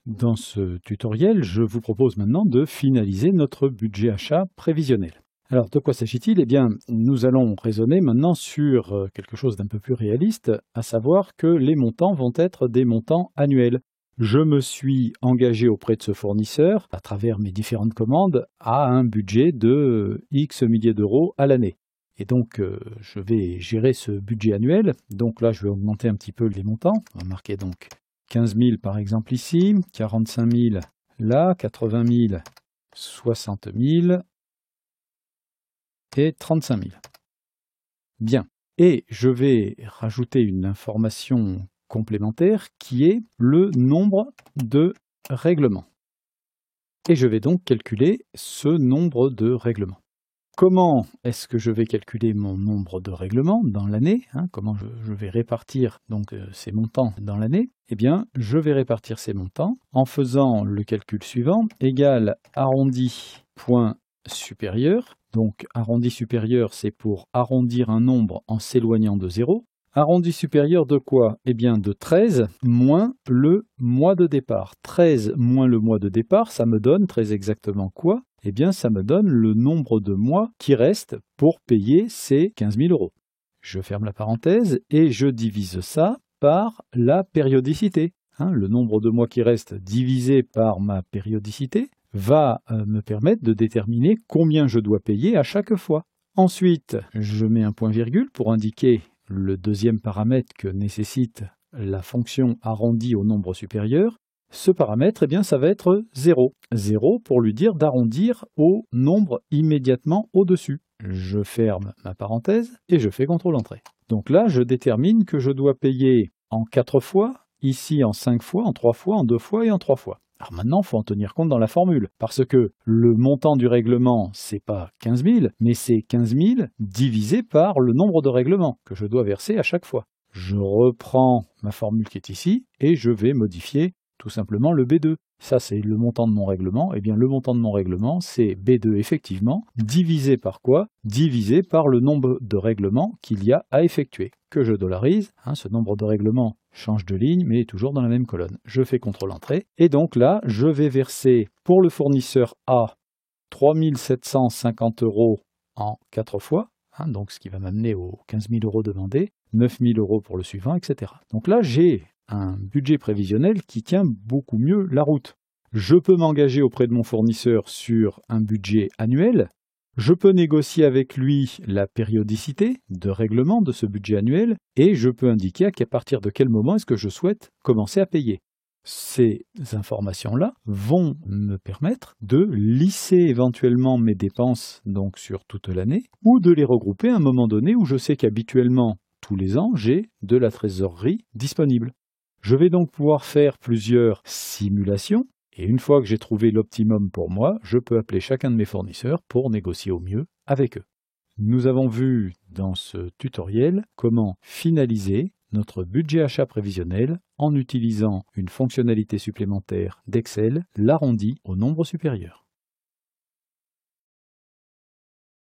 Dans ce tutoriel, je vous propose maintenant de finaliser notre budget achat prévisionnel. Alors, de quoi s'agit-il? Eh bien, nous allons raisonner maintenant sur quelque chose d'un peu plus réaliste, à savoir que les montants vont être des montants annuels. Je me suis engagé auprès de ce fournisseur, à travers mes différentes commandes, à un budget de X milliers d'euros à l'année. Et donc, je vais gérer ce budget annuel. Donc là, je vais augmenter un petit peu les montants. On va marquer donc 15 000 par exemple ici, 45 000 là, 80 000, 60 000 et 35 000. Bien. Et je vais rajouter une information complémentaire qui est le nombre de règlements. Et je vais donc calculer ce nombre de règlements. Comment est-ce que je vais calculer mon nombre de règlements dans l'année, comment je vais répartir donc ces montants dans l'année? Eh bien, je vais répartir ces montants en faisant le calcul suivant, égal arrondi point supérieur. Donc arrondi supérieur, c'est pour arrondir un nombre en s'éloignant de 0. Arrondi supérieur de quoi? Eh bien de 13 moins le mois de départ. 13 moins le mois de départ, ça me donne très exactement quoi? Eh bien ça me donne le nombre de mois qui reste pour payer ces 15 000 euros. Je ferme la parenthèse et je divise ça par la périodicité. Le nombre de mois qui reste divisé par ma périodicité va me permettre de déterminer combien je dois payer à chaque fois. Ensuite, je mets un point-virgule pour indiquer le deuxième paramètre que nécessite la fonction arrondie au nombre supérieur. Ce paramètre, eh bien, ça va être 0. 0 pour lui dire d'arrondir au nombre immédiatement au-dessus. Je ferme ma parenthèse et je fais CTRL-Entrée. Donc là, je détermine que je dois payer en 4 fois, ici en 5 fois, en 3 fois, en 2 fois et en 3 fois. Alors maintenant, il faut en tenir compte dans la formule, parce que le montant du règlement, c'est pas 15 000, mais c'est 15 000 divisé par le nombre de règlements que je dois verser à chaque fois. Je reprends ma formule qui est ici et je vais modifier tout simplement le B2. Ça, c'est le montant de mon règlement. Eh bien, le montant de mon règlement, c'est B2 effectivement, divisé par quoi? Divisé par le nombre de règlements qu'il y a à effectuer. Que je dollarise, ce nombre de règlements change de ligne, mais est toujours dans la même colonne. Je fais CTRL-Entrée. Et donc là, je vais verser pour le fournisseur A 3 750 euros en 4 fois, donc ce qui va m'amener aux 15 000 euros demandés, 9 000 euros pour le suivant, etc. Donc là, j'ai un budget prévisionnel qui tient beaucoup mieux la route. Je peux m'engager auprès de mon fournisseur sur un budget annuel. Je peux négocier avec lui la périodicité de règlement de ce budget annuel et je peux indiquer à partir de quel moment est-ce que je souhaite commencer à payer. Ces informations-là vont me permettre de lisser éventuellement mes dépenses donc sur toute l'année ou de les regrouper à un moment donné où je sais qu'habituellement, tous les ans, j'ai de la trésorerie disponible. Je vais donc pouvoir faire plusieurs simulations et une fois que j'ai trouvé l'optimum pour moi, je peux appeler chacun de mes fournisseurs pour négocier au mieux avec eux. Nous avons vu dans ce tutoriel comment finaliser notre budget achat prévisionnel en utilisant une fonctionnalité supplémentaire d'Excel, l'arrondi au nombre supérieur.